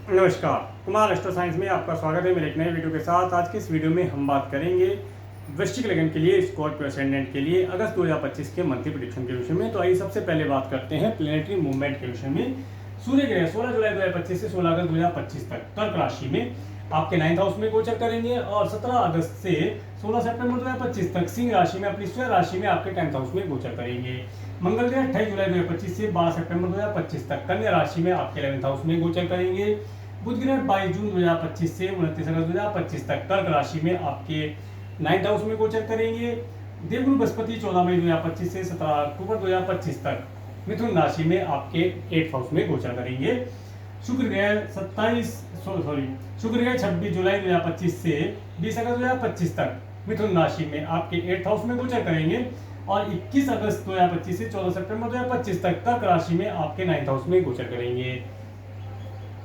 नमस्कार, Kumar astro science में आपका स्वागत है मेरे एक नए वीडियो के साथ। आज की इस वीडियो में हम बात करेंगे वृश्चिक लगन के लिए, स्कॉर्पियो असेंडेंट के लिए अगस्त 2025 के मंथली प्रेडिक्शन के विषय में। तो आइए सबसे पहले बात करते हैं प्लैनेटरी मूवमेंट के विषय में। सूर्य ग्रह 16 जुलाई 2025 से 16 अगस्त 2025 तक कर्क राशि में आपके 9th हाउस में गोचर करेंगे और 17 अगस्त से 16 सितंबर 2025 तक सिंह राशि में अपनी स्वयं राशि में आपके 10th हाउस में गोचर करेंगे। मंगल ग्रह 28 जुलाई 2025 से 12 सितंबर 2025 तक कन्या राशि में आपके 11th हाउस में गोचर करेंगे। बुध ग्रह 22 जून 2025 से 29 अगस्त 2025 तक कर्क राशि में आपके 9th हाउस में गोचर करेंगे। देवगुरु बृहस्पति 14 मई 2025 से 17 अक्टूबर 2025 तक मिथुन राशि में आपके 8th हाउस में गोचर करेंगे। शुक्र ग्रह 26 जुलाई 2025 से 20 अगस्त 2025 तक मिथुन राशि में आपके 8th हाउस में गोचर करेंगे और 21 अगस्त 2025 से 14 सितंबर 2025 तक कर्क राशि में आपके 9th हाउस में गोचर करेंगे।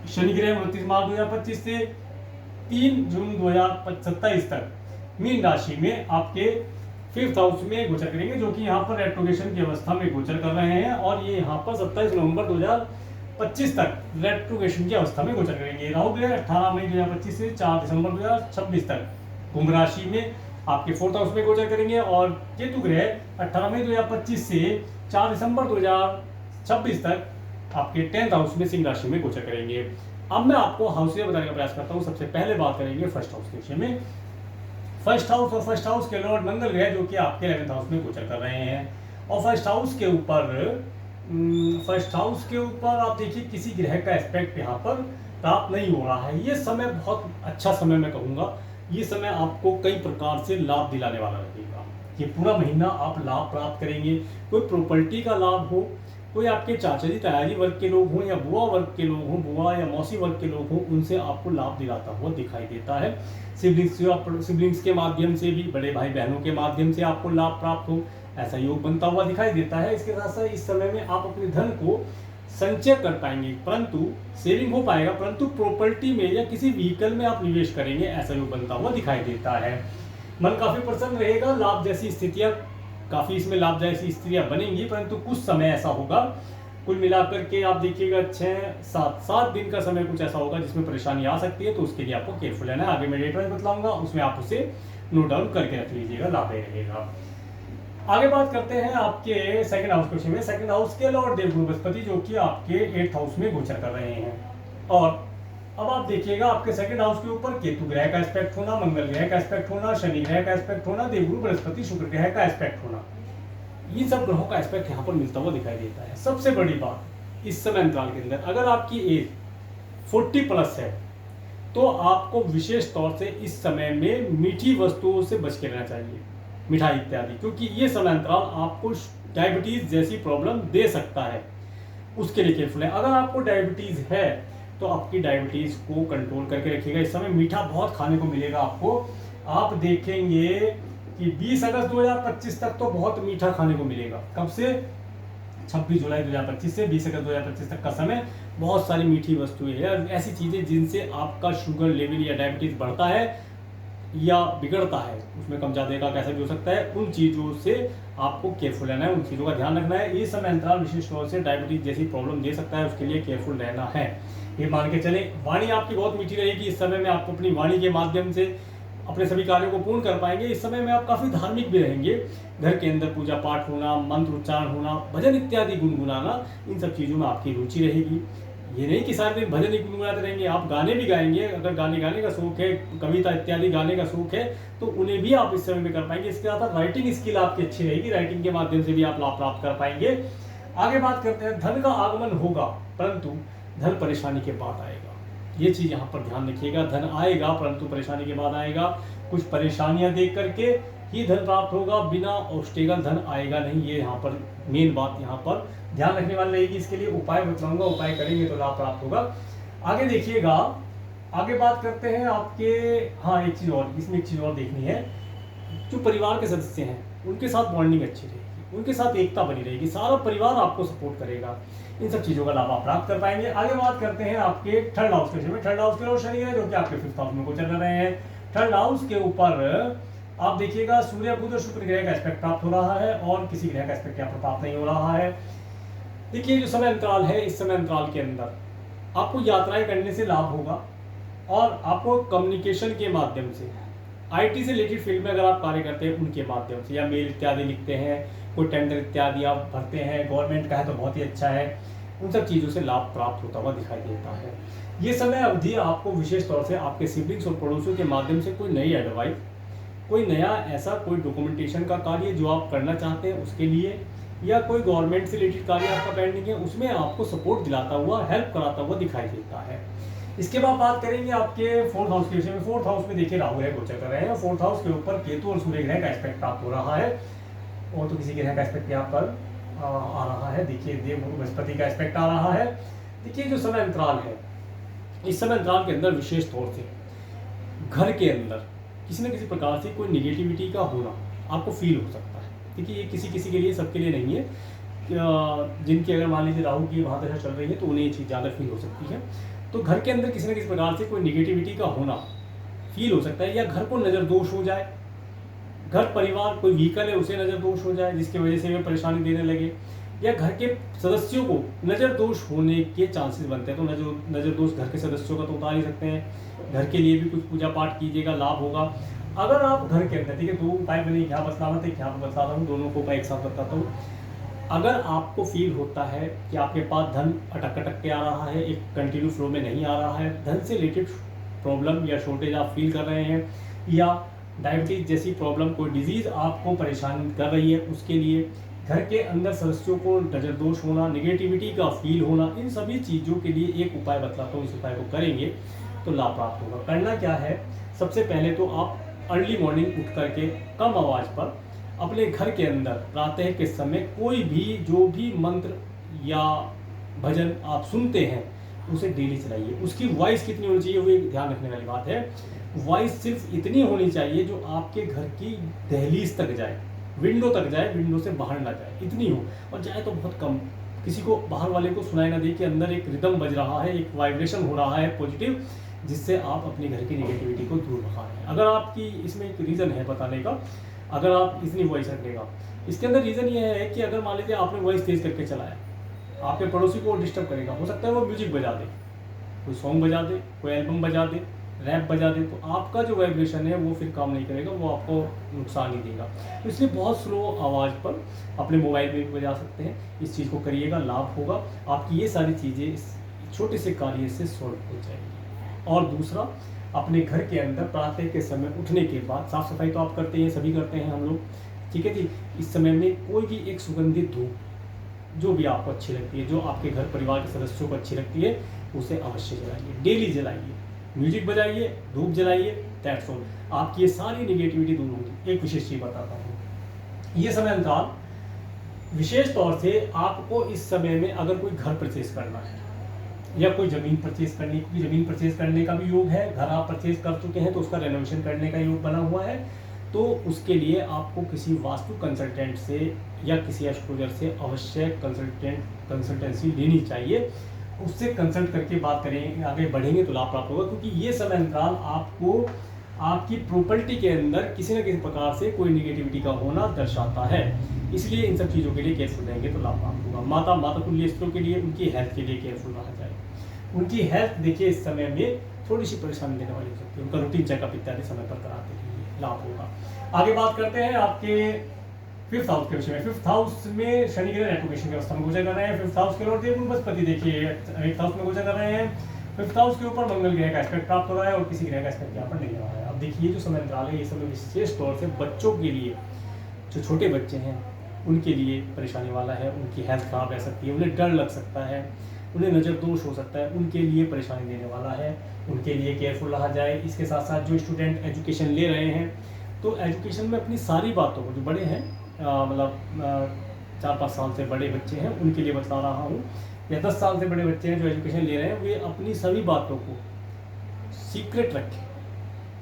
शनि ग्रह 29 मार्च 2025 से 3 जून 2027 तक मीन राशि में आपके 5th हाउस में गोचर करेंगे, जो कि यहाँ पर रेट्रोगेशन की अवस्था में गोचर कर रहे हैं और ये यहाँ पर 27 नवंबर 2025 तक रेट्रोगेशन की अवस्था में गोचर करेंगे। राहु ग्रह 18 मई 2025 से 4 दिसंबर 2026 तक कुंभ राशि में आपके 4th हाउस में गोचर करेंगे और केतु ग्रह 18 मई 2025 से 4 दिसंबर 2026 तक आपके 10th हाउस में सिंह राशि में गोचर करेंगे। अब मैं आपको हाउसें बताने का प्रयास करता हूँ। सबसे पहले बात करेंगे फर्स्ट हाउस के विषय में। फर्स्ट हाउस के लॉर्ड मंगल ग्रह जो कि आपके 11th हाउस में गोचर कर रहे हैं और फर्स्ट हाउस के ऊपर आप देखिए किसी ग्रह का एस्पेक्ट यहाँ पर प्राप्त नहीं हो रहा है। ये समय बहुत अच्छा समय मैं कहूँगा। ये समय आपको कई प्रकार से लाभ दिलाने वाला रहेगा। ये पूरा महीना आप लाभ प्राप्त करेंगे। कोई प्रॉपर्टी का लाभ हो, कोई आपके चाचा जी ताया वर्ग के लोग हों या बुआ वर्ग के लोग हों, बुआ या मौसी वर्ग के लोग हों, उनसे आपको लाभ दिलाता हुआ दिखाई देता है। सिबलिंग्स के माध्यम से भी, बड़े भाई बहनों के माध्यम से आपको लाभ प्राप्त हो, ऐसा योग बनता हुआ दिखाई देता है। इसके साथ साथ इस समय में आप अपने धन को संचय कर पाएंगे, परंतु सेविंग हो पाएगा, परंतु प्रॉपर्टी में या किसी व्हीकल में आप निवेश करेंगे, ऐसा योग बनता हुआ दिखाई देता है। मन काफी प्रसन्न रहेगा। लाभ जैसी स्थितियां काफी इसमें लाभदायक स्थितियां बनेंगी, परंतु कुछ समय ऐसा होगा, कुल मिलाकर के आप देखिएगा 6-7 दिन का समय कुछ ऐसा होगा जिसमें परेशानी आ सकती है। तो उसके लिए आपको केयरफुल रहना है। आगे मैं डेट वाइज बतलाऊंगा, उसमें आप उसे नोट डाउन करके रख लीजिएगा, लाभ रहेगा। आगे बात करते हैं आपके सेकंड हाउस के विषय में। सेकंड हाउस के लॉर्ड देवगुरु बृहस्पति जो कि आपके 8th हाउस में गोचर कर रहे हैं और अब आप देखिएगा आपके सेकंड हाउस के ऊपर केतु ग्रह का एस्पेक्ट होना, मंगल ग्रह का एस्पेक्ट होना, शनि ग्रह का एस्पेक्ट होना, देवगुरु बृहस्पति शुक्र ग्रह का एस्पेक्ट होना, ये सब ग्रहों का एस्पेक्ट यहाँ पर मिलता हुआ दिखाई देता है। सबसे बड़ी बात, इस समय अंतराल के अंदर अगर आपकी एज 40 प्लस है तो आपको विशेष तौर से इस समय में मीठी वस्तुओं से बच के रहना चाहिए, मिठाई इत्यादि, क्योंकि ये समय अंतराल आपको डायबिटीज जैसी प्रॉब्लम दे सकता है। उसके लिए केयरफुल है। अगर आपको डायबिटीज है तो आपकी डायबिटीज को कंट्रोल करके रखिएगा। इस समय मीठा बहुत खाने को मिलेगा आपको। आप देखेंगे कि 20 अगस्त 2025 तक तो बहुत मीठा खाने को मिलेगा। कब से? 26 जुलाई 2025 से 20 अगस्त 2025 तक का समय बहुत सारी मीठी वस्तुएं हैं, ऐसी चीजें जिनसे आपका शुगर लेवल या डायबिटीज बढ़ता है या बिगड़ता है, उसमें कम ज्यादा का कैसा भी हो सकता है। उन चीजों से आपको केयरफुल रहना है, उन चीजों का ध्यान रखना है। ये समय अंतराल विशेष तौर से डायबिटीज जैसी प्रॉब्लम दे सकता है, उसके लिए केयरफुल रहना है। ये मान के चले। वाणी आपकी बहुत मीठी रहेगी। इस समय में आप अपनी वाणी के माध्यम से अपने सभी कार्यों को पूर्ण कर पाएंगे। इस समय में आप काफी धार्मिक भी रहेंगे। घर के अंदर पूजा पाठ होना, मंत्र उच्चारण होना, भजन इत्यादि गुनगुनाना, इन सब चीजों में आपकी रुचि रहेगी। ये नहीं कि सारे दिन भजन ही गुनगुनाते रहेंगे, आप गाने भी गाएंगे। अगर गाने का शौक है, कविता इत्यादि गाने का शौक है, तो उन्हें भी आप इस समय में कर पाएंगे। इसके साथ राइटिंग स्किल आपकी अच्छी रहेगी, राइटिंग के माध्यम से भी आप लाभ प्राप्त कर पाएंगे। आगे बात करते हैं, धन का आगमन होगा, परंतु धन परेशानी के बाद आएगा। ये चीज यहाँ पर ध्यान रखिएगा। धन आएगा परंतु परेशानी के बाद आएगा। कुछ परेशानियां देख करके ही धन प्राप्त होगा, बिना ऑब्स्टेकल धन आएगा नहीं। ये यहाँ पर मेन बात यहाँ पर ध्यान रखने वाली रहेगी। इसके लिए उपाय बतलाऊंगा, उपाय करेंगे तो लाभ प्राप्त होगा। आगे देखिएगा, आगे बात करते हैं आपके, हाँ एक चीज और, इसमें एक चीज और देखनी है। जो परिवार के सदस्य हैं उनके साथ बॉन्डिंग अच्छी रहेगी, उनके साथ एकता बनी रहेगी, सारा परिवार आपको सपोर्ट करेगा। इन सब चीजों का लाभ आप प्राप्त कर पाएंगे। आगे बात करते हैं आपके थर्ड हाउस के विषय में। थर्ड हाउस के लॉर्ड शनि है जो कि आपके 5th हाउस में गोचर कर रहे हैं। थर्ड हाउस के ऊपर आप देखिएगा सूर्य बुध और शुक्र ग्रह का एस्पेक्ट प्राप्त हो रहा है और किसी ग्रह का एस्पेक्ट यहाँ पर प्राप्त नहीं हो रहा है। देखिए जो समय अंतराल है, इस समय अंतराल के अंदर आपको यात्राएं करने से लाभ होगा और आपको कम्युनिकेशन के माध्यम से, आईटी से रिलेटेड फील्ड में अगर आप कार्य करते हैं उनके माध्यम से, या मेल इत्यादि लिखते हैं, कोई टेंडर इत्यादि आप भरते हैं, गवर्नमेंट का है तो बहुत ही अच्छा है, उन सब चीज़ों से लाभ प्राप्त होता हुआ दिखाई देता है। ये समय अवधि आपको विशेष तौर से आपके सिबलिंग्स और पड़ोसियों के माध्यम से कोई नई एडवाइस, कोई नया ऐसा कोई डॉक्यूमेंटेशन का कार्य जो आप करना चाहते हैं उसके लिए, या कोई गवर्नमेंट से रिलेटेड कार्य आपका पेंडिंग है उसमें आपको सपोर्ट दिलाता हुआ, हेल्प कराता हुआ दिखाई देता है। इसके बाद बात करेंगे आपके फोर्थ हाउस के विषय में। फोर्थ हाउस में देखिए राहु ग्रह गोचर कर रहे हैं, फोर्थ हाउस के ऊपर केतु और सूर्य ग्रह का एस्पेक्ट प्राप्त हो रहा है, और तो किसी ग्रह का एस्पेक्ट यहाँ पर आ रहा है। देखिए देव बृहस्पति का एस्पेक्ट आ रहा है। देखिए जो समय अंतराल है, इस समय अंतराल के अंदर विशेष तौर से घर के अंदर किसी न किसी प्रकार से कोई निगेटिविटी का होना आपको फील हो सकता है। देखिए ये किसी किसी के लिए, सबके लिए नहीं है। जिनकी अगर मान लीजिए राहु की महादशा चल रही है तो उन्हें ये चीज़ ज़्यादा फील हो सकती है। तो घर के अंदर किसी न किसी प्रकार से कोई निगेटिविटी का होना फील हो सकता है, या घर को नज़र दोष हो जाए, घर परिवार कोई व्हीकल है उसे नज़र दोष हो जाए जिसकी वजह से वे परेशानी देने लगे, या घर के सदस्यों को नज़र दोष होने के चांसेस बनते हैं। तो नज़र दोष घर के सदस्यों का तो उतार ही सकते हैं। घर के लिए भी कुछ पूजा पाठ कीजिएगा, लाभ होगा। अगर आप घर के अंदर, ठीक है, दो उपाय मैंने यहाँ बतलाना था, यहाँ पर बता रहा हूँ, दोनों को उपाय एक साथ बताता हूँ। अगर आपको फील होता है कि आपके पास धन अटक अटक के आ रहा है, एक कंटिन्यू फ्लो में नहीं आ रहा है, धन से रिलेटेड प्रॉब्लम या शॉर्टेज आप फील कर रहे हैं, या डायबिटीज जैसी प्रॉब्लम, कोई डिजीज़ आपको परेशान कर रही है, उसके लिए घर के अंदर सदस्यों को नज़रदोष होना, निगेटिविटी का फील होना, इन सभी चीज़ों के लिए एक उपाय बतलाता हूँ। इस उपाय को करेंगे तो लाभ प्राप्त होगा। करना क्या है, सबसे पहले तो आप अर्ली मॉर्निंग उठ करके कम आवाज़ पर अपने घर के अंदर प्रातः के समय कोई भी जो भी मंत्र या भजन आप सुनते हैं उसे डेली चलाइए। उसकी वॉइस कितनी होनी चाहिए वो एक ध्यान रखने वाली बात है। वॉइस सिर्फ इतनी होनी चाहिए जो आपके घर की दहलीज तक जाए, विंडो तक जाए, विंडो से बाहर ना जाए, इतनी हो, और जाए तो बहुत कम, किसी को बाहर वाले को सुनाई ना दे कि अंदर एक रिदम बज रहा है, एक वाइब्रेशन हो रहा है पॉजिटिव, जिससे आप अपने घर की नेगेटिविटी को दूर भगा रहे हैं। अगर आपकी इसमें एक रीज़न है बताने का, अगर आप इतनी वॉइस रखने का, इसके अंदर रीज़न ये है कि अगर मान लीजिए आपने वॉइस तेज़ करके चलाया, आपके पड़ोसी को डिस्टर्ब करेगा, हो सकता है वो म्यूजिक बजा दे, कोई सॉन्ग बजा दे, कोई एल्बम बजा दे, रैप बजा दे, तो आपका जो वाइब्रेशन है वो फिर काम नहीं करेगा, वो आपको नुकसान ही देगा। तो इसलिए बहुत स्लो आवाज़ पर अपने मोबाइल में भी बजा सकते हैं, इस चीज़ को करिएगा, लाभ होगा। आपकी ये सारी चीज़ें इस छोटे से कार्य से सॉल्व हो जाएगी। और दूसरा, अपने घर के अंदर प्रातः के समय उठने के बाद साफ़ सफाई तो आप करते हैं, सभी करते हैं हम लोग, ठीक है जी। इस समय में कोई भी एक सुगंधित धूप जो भी आपको अच्छी लगती है, जो आपके घर परिवार के सदस्यों को अच्छी लगती है, उसे अवश्य जलाइए, डेली जलाइए, म्यूजिक बजाइए, धूप जलाइए, दैट्स ऑल। आपकी ये सारी निगेटिविटी दूर होगी। एक विशेष चीज़ बताता हूँ, ये समय अंतराल विशेष तौर से आपको इस समय में अगर कोई घर परचेज करना है या कोई ज़मीन परचेज करनी, क्योंकि ज़मीन परचेज करने का भी योग है, घर आप परचेज कर चुके हैं तो उसका रेनोवेशन करने का योग बना हुआ है, तो उसके लिए आपको किसी वास्तु कंसल्टेंट से या किसी एस्ट्रोलॉजर से अवश्य कंसल्टेंसी लेनी चाहिए। उससे कंसल्ट करके बात करें, आगे बढ़ेंगे तो लाभ प्राप्त होगा, क्योंकि ये समय अंतराल आपको आपकी प्रॉपर्टी के अंदर किसी न किसी प्रकार से कोई निगेटिविटी का होना दर्शाता है। इसलिए इन सब चीज़ों के लिए केयरफुल रहेंगे तो लाभ प्राप्त होगा। माता तुल्य स्त्रियों के लिए उनकी हेल्थ के लिए केयरफुल रहा जाए। उनकी हेल्थ देखिए इस समय में थोड़ी सी परेशानी देने वाली हो सकती है, उनका रूटीन चेकअप इत्यादि समय पर कराते रहिए, लाभ होगा। आगे बात करते हैं आपके फिफ्थ हाउस के विषय में। फिफ्थ हाउस में शनि ग्रह एजुकेशन की अवस्था में गोचर कर रहे हैं। फिफ्थ हाउस के लॉर्ड देव बृहस्पति देखिए एट्थ हाउस में गोचर कर रहे हैं। फिफ्थ हाउस के ऊपर मंगल ग्रह का एस्पेक्ट प्राप्त हो रहा है और किसी ग्रह का एस्पेक्ट यहाँ पर नहीं हो रहा है। अब देखिए जो समय अंतराल है, ये समय विशेष तौर से बच्चों के लिए, जो छोटे बच्चे हैं उनके लिए परेशानी वाला है, उनकी हेल्थ खराब रह सकती है, उन्हें डर लग सकता है, उन्हें नज़र दोष हो सकता है, उनके लिए परेशानी देने वाला है, उनके लिए केयरफुल रहा जाए। इसके साथ साथ जो स्टूडेंट एजुकेशन ले रहे हैं, तो एजुकेशन में अपनी सारी बातों को, जो बड़े हैं मतलब 4-5 साल से बड़े बच्चे हैं उनके लिए बता रहा हूँ, या 10 साल से बड़े बच्चे हैं जो एजुकेशन ले रहे हैं, वे अपनी सभी बातों को सीक्रेट रखें,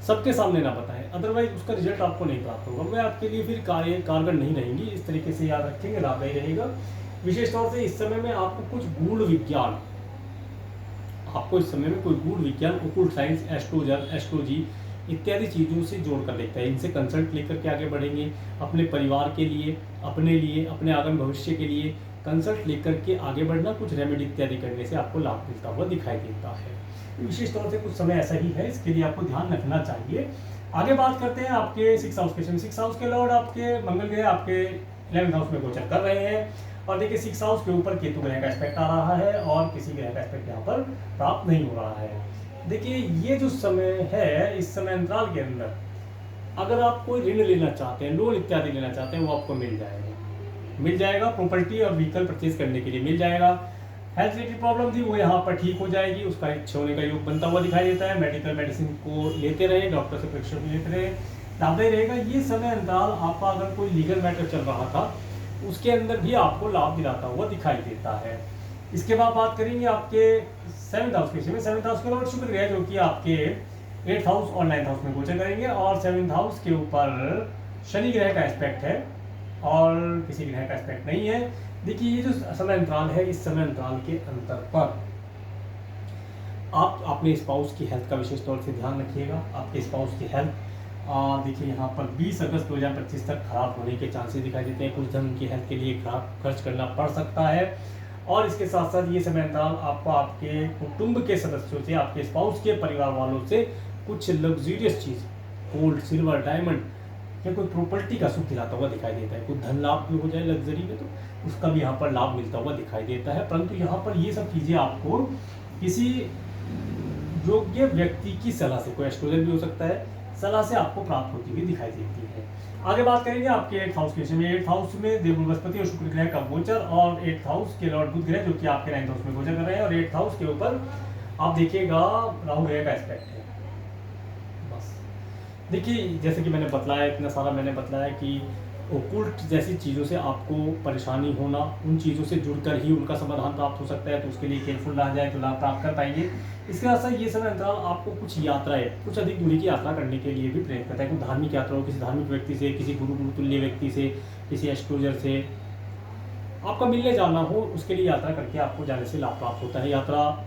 सबके सामने ना बताएं, अदरवाइज उसका रिजल्ट आपको नहीं प्राप्त होगा, वह आपके लिए फिर कारगर नहीं रहेंगी। इस तरीके से याद रखेंगे, लाभदायी रहेगा। विशेष तौर से इस समय में आपको कुछ गूढ़ विज्ञान, आपको इस समय में कोई गूढ़ विज्ञान, ओकुल्ट साइंस, एस्ट्रोलॉजी इत्यादि चीज़ों से जोड़ कर देखता है। इनसे कंसल्ट लेकर के आगे बढ़ेंगे, अपने परिवार के लिए, अपने लिए, अपने आगामी भविष्य के लिए कंसल्ट लेकर के आगे बढ़ना, कुछ रेमेडी इत्यादि करने से आपको लाभ मिलता हुआ दिखाई देता है। विशेष तौर से कुछ समय ऐसा ही है, इसके लिए आपको ध्यान रखना चाहिए। आगे बात करते हैं आपके 6 हाउस के। 6 हाउस के लॉर्ड आपके मंगल ग्रह आपके 11th हाउस में गोचर कर रहे हैं, और देखिए 6 हाउस के ऊपर केतु ग्रह का एस्पेक्ट आ रहा है और किसी ग्रह का एस्पेक्ट यहाँ पर प्राप्त नहीं हो रहा है। देखिए ये जो समय है, इस समय अंतराल के अंदर अगर आप कोई ऋण लेना चाहते हैं, लोन इत्यादि लेना चाहते हैं, वो आपको मिल जाएगा। प्रॉपर्टी और व्हीकल परचेज करने के लिए मिल जाएगा। हेल्थ रिलेटेड प्रॉब्लम थी वो यहाँ पर ठीक हो जाएगी, उसका अच्छे होने का योग बनता हुआ दिखाई देता है। मेडिकल मेडिसिन को लेते रहे, डॉक्टर से प्रिस्क्रिप्शन लेते रहे, लाभदायी रहेगा। ये समय अंतराल आपका अगर कोई लीगल मैटर चल रहा था उसके अंदर भी आपको लाभ दिलाता हुआ दिखाई देता है। इसके बाद बात करेंगे आपके 7th हाउस के। 7th हाउस के लॉर्ड शुक्र ग्रह जो कि आपके 8th हाउस और 9th हाउस में गोचर करेंगे, और 7th हाउस के ऊपर शनि ग्रह का एस्पेक्ट है और किसी ग्रह का एस्पेक्ट नहीं है। देखिए ये जो समय अंतराल है, इस समय अंतराल के अंतर पर आप अपने स्पाउस की हेल्थ का विशेष तौर से ध्यान रखिएगा। आपके स्पाउस की हेल्थ देखिए यहाँ पर 20 अगस्त 2025 तक खराब होने के चांसेस दिखाई देते हैं। कुछ धन की हेल्थ के लिए खर्च करना पड़ सकता है, और इसके साथ साथ ये समय अंतराल आपको आपके कुटुंब के सदस्यों से, आपके स्पाउस के परिवार वालों से कुछ लग्जूरियस चीज़, गोल्ड, सिल्वर, डायमंड या कोई प्रॉपर्टी का सुख दिलाता हुआ दिखाई देता है। कुछ धन लाभ भी हो जाए लग्जरी में, तो उसका भी यहाँ पर लाभ मिलता हुआ दिखाई देता है। परंतु यहाँ पर ये सब चीज़ें आपको किसी योग्य व्यक्ति की सलाह से, कोई एस्ट्रोलजर भी हो सकता है, सलाह से आपको प्राप्त होती हुई दिखाई देती है। आगे बात करेंगे आपके 8th हाउस के विषय में। 8th हाउस में देव बृहस्पति और शुक्र ग्रह का गोचर, और 8th हाउस के लॉर्ड बुध ग्रह जो कि आपके 9th हाउस में गोचर कर रहे हैं, और 8th हाउस के ऊपर आप देखिएगा राहु ग्रह का एस्पेक्ट है। बस देखिए जैसे कि मैंने बतलाया, इतना सारा मैंने बतलाया कि ओकुल्ट जैसी चीज़ों से आपको परेशानी होना, उन चीज़ों से जुड़कर ही उनका समाधान प्राप्त हो सकता है, तो उसके लिए केयरफुल रह जाए तो लाभ प्राप्त कर पाएंगे। इसके साथ साथ ये समय अंतराल आपको कुछ यात्राएं, कुछ अधिक दूरी की यात्रा करने के लिए भी प्रेरित करता है। कुछ धार्मिक यात्रा हो, किसी धार्मिक व्यक्ति से, किसी गुरु तुल्य व्यक्ति से, किसी एस्ट्रोलजर से आपका मिलने जाना हो, उसके लिए यात्रा करके आपको जाने से लाभ प्राप्त होता है। यात्रा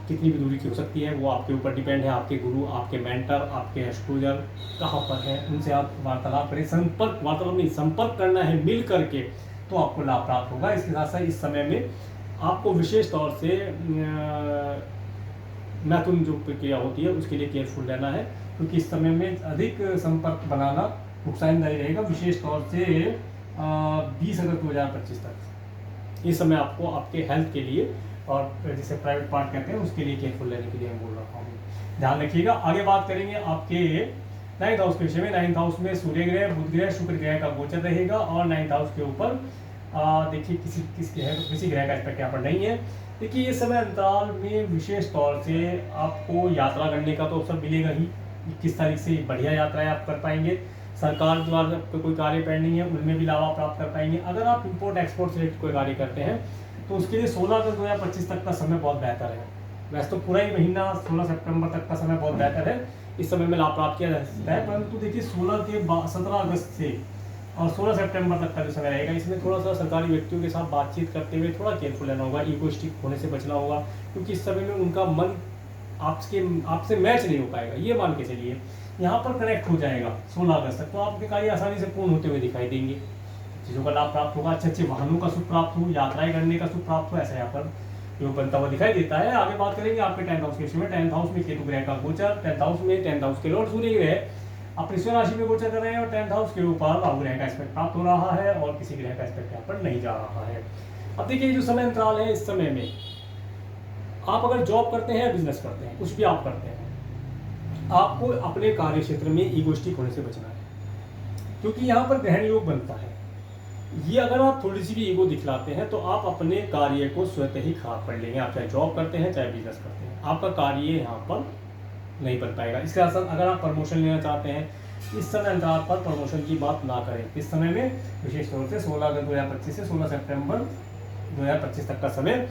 कितनी भी दूरी की हो सकती है, वो आपके ऊपर डिपेंड है। आपके गुरु, आपके मेंटर, आपके एस्ट्रोलजर कहाँ पर है, उनसे आप वार्तालाप करें। संपर्क करना है मिल करके, तो आपको लाभ प्राप्त होगा। इसके साथ साथ इस समय में आपको विशेष तौर से मैथुन जो प्रक्रिया होती है उसके लिए केयरफुल रहना है, क्योंकि इस समय में अधिक संपर्क बनाना नुकसानदायी रहेगा। विशेष तौर से 20 अगस्त 2025 तक इस समय आपको आपके हेल्थ के लिए, और जिसे प्राइवेट पार्ट कहते हैं, उसके लिए केयरफुल रहने के लिए मैं बोल रहा हूँ, ध्यान रखिएगा। आगे बात करेंगे आपके 9th हाउस के विषय में। 9th हाउस में सूर्य ग्रह, बुध ग्रह, शुक्र ग्रह का गोचर रहेगा, और 9th हाउस के ऊपर देखिए किसी ग्रह का एस्पेक्ट यहाँ पर नहीं है। देखिए ये समय अंतराल में विशेष तौर से आपको यात्रा करने का तो अवसर मिलेगा ही। 21 तारीख से बढ़िया यात्राएं आप कर पाएंगे। सरकार द्वारा कोई कार्य पेंडिंग है, उनमें भी लाभ आप प्राप्त कर पाएंगे। अगर आप इंपोर्ट एक्सपोर्ट से रिलेटेड कोई कार्य करते हैं तो उसके लिए 16 अगस्त 2025 तक का समय बहुत बेहतर है। वैसे तो पूरा ही महीना 16 सितंबर तक का समय बहुत बेहतर है, इस समय में लाभ प्राप्त किया जा सकता है। परंतु देखिए 17 अगस्त से और 16 सितंबर तक का जो समय रहेगा, इसमें थोड़ा सा सरकारी व्यक्तियों के साथ बातचीत करते हुए थोड़ा केयरफुल रहना होगा, ईगोइस्टिक होने से बचना होगा, क्योंकि इस समय में उनका मन आपसे मैच नहीं हो पाएगा। ये मान के चलिए यहाँ पर कनेक्ट हो जाएगा 16 अगस्त तक, तो आपके कार्य आसानी से पूर्ण होते हुए दिखाई देंगे। चीज़ों का लाभ प्राप्त होगा, अच्छे अच्छे वाहनों का सुख प्राप्त हो, यात्राएं करने का सुख प्राप्त हो, ऐसा यहाँ पर योग बनता हुआ दिखाई देता है। आगे बात करेंगे आपके 10th हाउस के विषय में। 10th हाउस में केतु ग्रह का गोचर, 10th हाउस में 10th हाउस के लॉर्ड सूर्य ग्रह अपनी स्वयं राशि में गोचर कर रहे हैं, और 10th हाउस के ऊपर राहु ग्रह का एस्पेक्ट प्राप्त हो रहा है, और किसी ग्रह का एस्पेक्ट यहाँ पर नहीं जा रहा है। अब देखिए जो समय अंतराल है, इस समय में आप अगर जॉब करते हैं, बिजनेस करते हैं, कुछ भी आप करते हैं, आपको अपने कार्य क्षेत्र में ईगोइस्टिक होने से बचना है, क्योंकि यहाँ पर ग्रहण योग बनता है। ये अगर आप थोड़ी सी भी ईगो दिखलाते हैं तो आप अपने कार्य को स्वतः ही खराब कर लेंगे। आप चाहे जॉब करते हैं चाहे बिजनेस करते हैं, आपका कार्य यहाँ पर नहीं बन पाएगा। इसके साथ साथ अगर आप प्रमोशन लेना चाहते हैं, इस समय अंतराल पर प्रमोशन की बात ना करें। इस समय में विशेष तौर से 16 अगस्त 2025 से 16 सितंबर 2025 तक का समय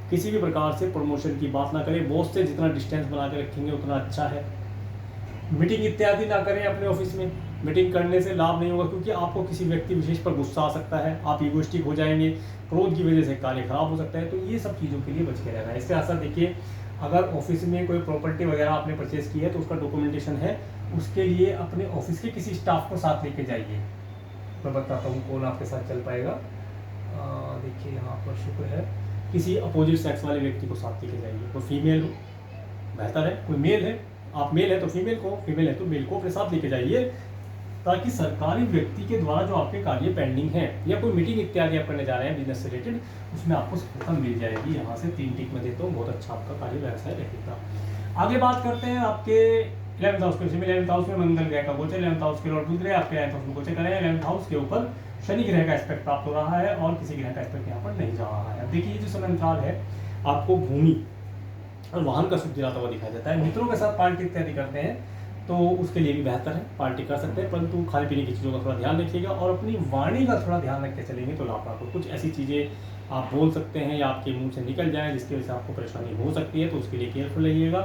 किसी भी प्रकार से प्रमोशन की बात ना करें। बॉस से जितना डिस्टेंस बना के रखेंगे उतना अच्छा है। मीटिंग इत्यादि ना करें अपने ऑफिस में, मीटिंग करने से लाभ नहीं होगा, क्योंकि आपको किसी व्यक्ति विशेष पर गुस्सा आ सकता है, आप ईगोइस्टिक हो जाएंगे, क्रोध की वजह से कार्य खराब हो सकता है। तो ये सब चीज़ों के लिए बच के रहना है। इसके साथ साथ देखिए अगर ऑफिस में कोई प्रॉपर्टी वगैरह आपने परचेज की है तो उसका डॉक्यूमेंटेशन है, उसके लिए अपने ऑफिस के किसी स्टाफ को साथ लेके जाइए। मैं बताता हूँ कौन आपके साथ चल पाएगा। देखिए यहाँ पर शुक्र है, किसी अपोजिट सेक्स वाले व्यक्ति को साथ लेके जाइए। कोई फीमेल हो बेहतर है, कोई मेल है, आप मेल है तो फीमेल को, फीमेल है तो मेल को अपने साथ लेके जाइए, ताकि सरकारी व्यक्ति के द्वारा जो आपके कार्य पेंडिंग है या कोई मीटिंग इत्यादि आप करने जा रहे हैं बिजनेस से रिलेटेड, उसमें आपको सफलता मिल जाएगी। यहाँ से 3 टिक में देता हूँ, बहुत अच्छा आपका कार्य व्यवसाय रहेगा। आगे बात करते हैं आपके 11th हाउस के विषय में। 11th हाउस में मंगल ग्रह का गोचर, 11th हाउस के लॉर्ड बुध ग्रह आपके 9th हाउस में गोचर कर रहे हैं। 11th हाउस के ऊपर शनि ग्रह का एस्पेक्ट प्राप्त हो रहा है और किसी ग्रह का एस्पेक्ट यहाँ पर नहीं जा रहा है। अब देखिए ये जो समय अंतराल है आपको भूमि और वाहन का सुख दिलाता हुआ दिखाई देता है। मित्रों के साथ पार्टी इत्यादि करते हैं तो उसके लिए भी बेहतर है, पार्टी कर सकते हैं, परंतु खाने पीने की चीज़ों का थोड़ा ध्यान रखिएगा और अपनी वाणी का थोड़ा ध्यान रख के चलेंगे तो लाभ प्राप्त हो। कुछ ऐसी चीज़ें आप बोल सकते हैं या आपके मुंह से निकल जाए जिसकी वजह से आपको परेशानी हो सकती है, तो उसके लिए केयरफुल रहिएगा,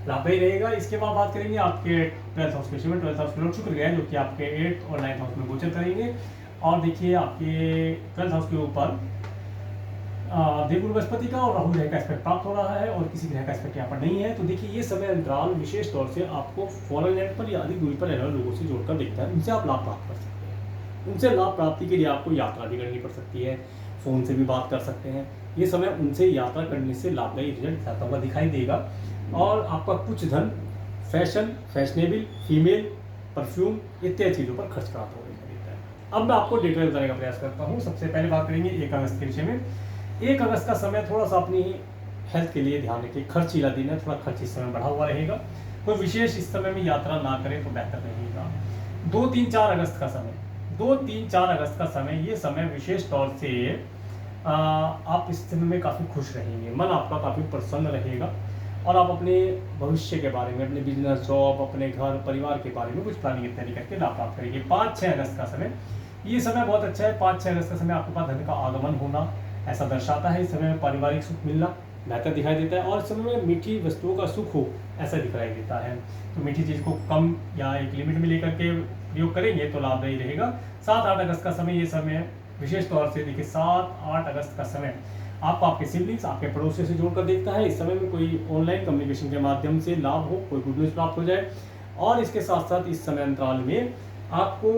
लाभदायी रहेगा। इसके बाद बात करेंगे आपके 12th हाउस के विषय में। 12th हाउस के लॉर्ड शुक्र ग्रह जो कि आपके 8th और 9th हाउस में गोचर करेंगे। और देखिए आपके 12th हाउस के ऊपर देवगुरु बृहस्पति का और राहु ग्रह का एस्पेक्ट प्राप्त हो रहा है और किसी ग्रह का एस्पेक्ट यहाँ पर नहीं है। तो देखिए ये समय अंतराल विशेष तौर से आपको फॉरेन लैंड पर या अधिक दूरी पर रहने वाले लोगों से जोड़कर देखता है, उनसे आप लाभ प्राप्त कर सकते हैं। उनसे लाभ प्राप्ति के लिए आपको यात्रा भी करनी पड़ सकती है, फ़ोन से भी बात कर सकते हैं। ये समय उनसे यात्रा करने से लाभदायी रिजल्ट आता हुआ दिखाई देगा और आपका कुछ धन फैशन, फैशनेबल, फीमेल, परफ्यूम इत्यादि चीज़ों पर खर्च कराता हुआ दिखाई देता है। अब मैं आपको डिटेल बताने का प्रयास करता हूँ। सबसे पहले बात करेंगे 1 अगस्त के विषय में। 1 अगस्त का समय थोड़ा सा अपनी हेल्थ के लिए ध्यान रखिए। खर्चीला दिन है, थोड़ा खर्च इस समय बढ़ा हुआ रहेगा, कोई विशेष इस समय में यात्रा ना करें तो बेहतर रहेगा। 2, 3, 4 अगस्त का समय, 2, 3, 4 अगस्त का समय, ये समय विशेष तौर से आप इस समय में काफ़ी खुश रहेंगे, मन आपका काफ़ी प्रसन्न रहेगा और आप अपने भविष्य के बारे में, अपने बिजनेस, जॉब, अपने घर परिवार के बारे में कुछ प्लानिंग इत्यादि करके लाभ प्राप्त करेंगे। 5-6 अगस्त का समय, ये समय बहुत अच्छा है। 5-6 अगस्त का समय आपके पास धन का आगमन होना ऐसा दर्शाता है। इस समय में पारिवारिक सुख मिलना बेहतर दिखाई देता है और इस समय में मीठी वस्तुओं का सुख हो ऐसा दिखाई देता है। तो मीठी चीज़ को कम या एक लिमिट में लेकर के प्रयोग करेंगे तो लाभदायी रहेगा। 7-8 अगस्त का समय, ये समय विशेष तौर से देखिए 7-8 अगस्त का समय आपको आपके सिबलिंग्स, आपके पड़ोसियों से जोड़कर देखता है। इस समय में कोई ऑनलाइन कम्युनिकेशन के माध्यम से लाभ हो, कोई गुड न्यूज़ प्राप्त हो जाए और इसके साथ साथ इस समय अंतराल में आपको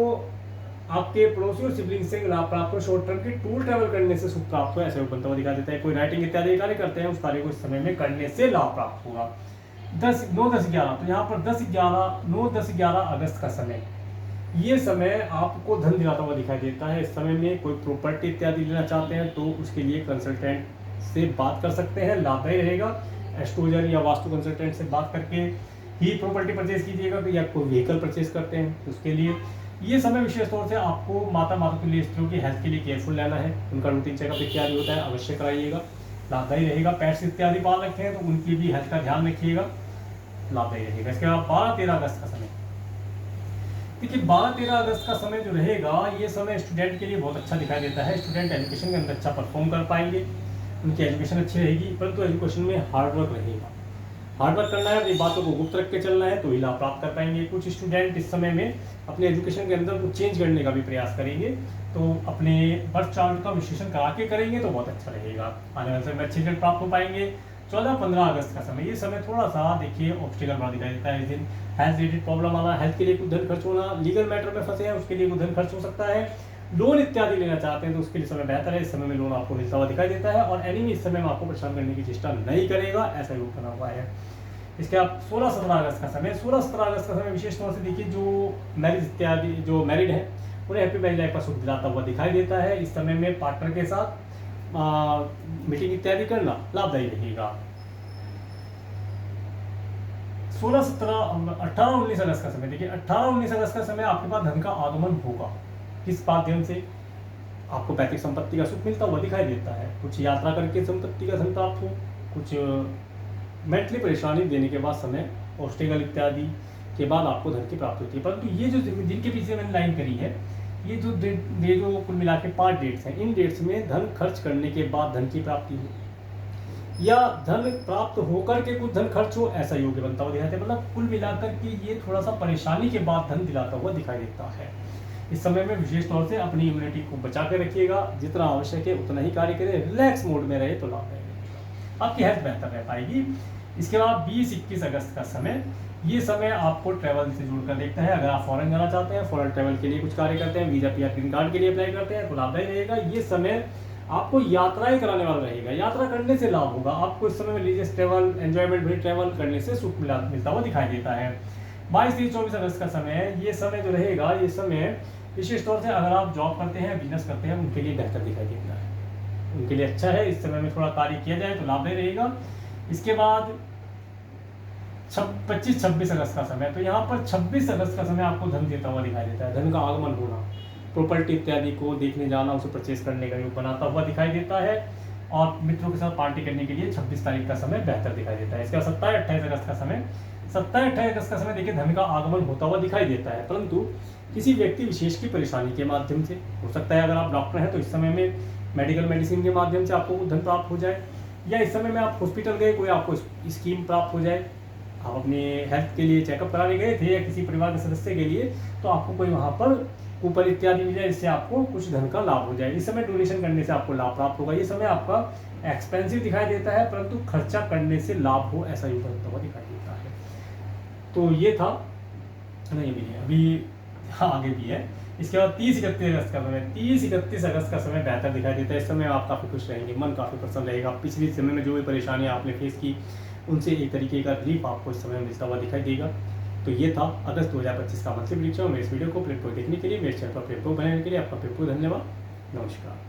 आपके पड़ोसी और सिबलिंग से लाभ प्राप्त हो, शॉर्ट टर्म की टूर ट्रैवल करने से सुख प्राप्त हो ऐसे बनता हुआ दिखा देता है। कोई राइटिंग इत्यादि कार्य करते हैं, उस कार्य को इस समय में करने से लाभ प्राप्त होगा। 9-10-11, तो यहाँ पर 9-10-11 अगस्त का समय, ये समय आपको धन दिलाता हुआ दिखाई देता है। इस समय में कोई प्रॉपर्टी इत्यादि लेना चाहते हैं तो उसके लिए कंसल्टेंट से बात कर सकते हैं, लाभदायी रहेगा। एस्ट्रोलॉजर या वास्तु कंसल्टेंट से बात करके ही प्रॉपर्टी परचेज कीजिएगा या कोई व्हीकल परचेज करते हैं तो उसके लिए ये समय विशेष तौर से आपको माता के लिए, स्त्रियों की हेल्थ के लिए केयरफुल रहना है। उनका रूटीन चेकअप इत्यादि होता है, अवश्य कराइएगा, लाभदायी रहेगा। पेट्स इत्यादि पाल रखे हैं तो उनकी भी हेल्थ का ध्यान रखिएगा, लाभदायी रहेगा। इसके बाद 12-13 अगस्त का समय, देखिए 12-13 अगस्त का समय जो रहेगा, ये समय स्टूडेंट के लिए बहुत अच्छा दिखाई देता है। स्टूडेंट एजुकेशन के अंदर अच्छा परफॉर्म कर पाएंगे, उनकी एजुकेशन अच्छी रहेगी, परंतु एजुकेशन में हार्डवर्क रहेगा। हार्डवर्क करना है, अपनी बातों को गुप्त रख के चलना है तो ही लाभ प्राप्त कर पाएंगे। कुछ स्टूडेंट इस समय में अपने एजुकेशन के अंदर कुछ चेंज करने का भी प्रयास करेंगे, तो अपने बर्थ चार्ट का विश्लेषण करा के करेंगे तो बहुत अच्छा रहेगा। आने वाले समय में अच्छे रिजल्ट प्राप्त हो पाएंगे। 14-15 अगस्त का समय, ये समय थोड़ा सा देखिए ऑब्स्टिकल बड़ा दिखाई देता है। इस दिन हेल्थ रिलेटेड प्रॉब्लम आना, हेल्थ के लिए कुछ धन खर्च होना, लीगल मैटर में फंसे हैं उसके लिए कुछ धन खर्च हो सकता है, लोन इत्यादि लेना चाहते हैं तो उसके लिए समय बेहतर है। इस समय में लोन आपको मिलता हुआ दिखाई देता है और एनिमी इस समय में आपको परेशान करने की चेष्टा नहीं करेगा, ऐसा योग बना हुआ है। इसके बाद 16-17 अगस्त का समय, 16-17 अगस्त का समय विशेष तौर से देखिए जो मैरिज इत्यादि, जो मैरिड है उन्हें हैप्पी मैरिज लाइफ का सुख दिलाता हुआ दिखाई देता है। इस समय में पार्टनर के साथ मीटिंग इत्यादि करना लाभदायी रहेगा। 18-19 अगस्त का समय, देखिए 18-19 अगस्त का समय आपके पास धन का आगमन होगा। किस माध्यम से? आपको पैतृक संपत्ति का सुख मिलता हुआ दिखाई देता है। कुछ यात्रा करके संपत्ति का धन प्राप्त हो, कुछ मेंटली परेशानी देने के बाद समय ऑब्स्टिकल इत्यादि के बाद आपको धन की प्राप्ति होती है। परंतु ये जो जिनके पीछे मैंने लाइन करी है, ये जो कुल मिला के 5 डेट्स हैं, इन डेट्स में धन खर्च करने के बाद धन की प्राप्ति हो या धन प्राप्त होकर के कुछ धन खर्च हो, ऐसा योग्य बनता हुआ दिखाई देता है। मतलब कुल मिलाकर के ये थोड़ा सा परेशानी के बाद धन दिलाता हुआ दिखाई देता है। इस समय में विशेष तौर से अपनी इम्यूनिटी को बचा के रखिएगा, जितना आवश्यक है उतना ही कार्य करें, रिलैक्स मोड में रहे तो लाभ रहेगा, आपकी हेल्थ बेहतर रह पाएगी। इसके बाद 20-21 अगस्त का समय, ये समय आपको ट्रैवल से जुड़कर देखता है। अगर आप फॉरेन जाना चाहते हैं, फॉरेन ट्रैवल के लिए कुछ कार्य करते हैं, वीजा, पीआर, ग्रीन कार्ड के लिए अप्लाई करते हैं तो लाभदायी रहेगा। ये समय आपको यात्राएं कराने वाला रहेगा, यात्रा करने से लाभ होगा आपको। इस समय में रिलीजियस ट्रैवल, एंजॉयमेंट भी ट्रैवल करने से सुख मिलता हुआ दिखाई देता है। 22 से 24 अगस्त का समय है, ये समय जो रहेगा, ये समय विशेष तौर से अगर आप जॉब करते हैं, बिजनेस करते हैं, उनके लिए बेहतर दिखाई देता है, उनके लिए अच्छा है। इस समय में थोड़ा कार्य किया जाए तो लाभदायी रहेगा। इसके बाद 25-26 अगस्त का समय, तो यहाँ पर 26 अगस्त का समय आपको धन देता हुआ दिखाई देता है, धन का आगमन होना, प्रॉपर्टी इत्यादि को देखने जाना, उसे परचेज करने का योग बनाता हुआ दिखाई देता है। और मित्रों के साथ पार्टी करने के लिए 26 तारीख का समय बेहतर दिखाई देता है। इसके बाद 27-28 अगस्त का समय, 27-28 अगस्त का समय देखिए धन का आगमन होता हुआ दिखाई देता है, परंतु किसी व्यक्ति विशेष की परेशानी के माध्यम से हो सकता है। अगर आप डॉक्टर हैं तो इस समय में मेडिकल मेडिसिन के माध्यम से आपको धन प्राप्त हो जाए, या इस समय में आप हॉस्पिटल गए, कोई आपको स्कीम प्राप्त हो जाए, आप अपने हेल्थ के लिए चेकअप कराने गए थे या किसी परिवार के सदस्य के लिए, तो आपको कोई वहाँ पर कूपन इत्यादि मिल जाए, इससे आपको कुछ धन का लाभ हो जाए। इस समय डोनेशन करने से आपको लाभ प्राप्त होगा। ये समय आपका एक्सपेंसिव दिखाई देता है, परंतु खर्चा करने से लाभ हो ऐसा योग बनता हुआ दिखाई देता है। तो ये था, नहीं भी है अभी, हाँ आगे भी है। इसके बाद 30-31 अगस्त का समय, 30-31 अगस्त का समय बेहतर दिखाई देता है। इस समय आप काफ़ी खुश रहेंगे, मन काफ़ी प्रसन्न रहेगा। पिछले समय में जो भी परेशानियाँ आपने फेस की, उनसे एक तरीके का रिलीफ आपको इस समय मिलता हुआ दिखाई देगा। तो ये था अगस्त 2025 का मंथली प्रेडिक्शन। मैं इस वीडियो को प्लेटफॉर्म देखने के लिए, मेरे चैनल पर प्लेटफॉर्म बनाने के लिए आपका बहुत धन्यवाद। नमस्कार।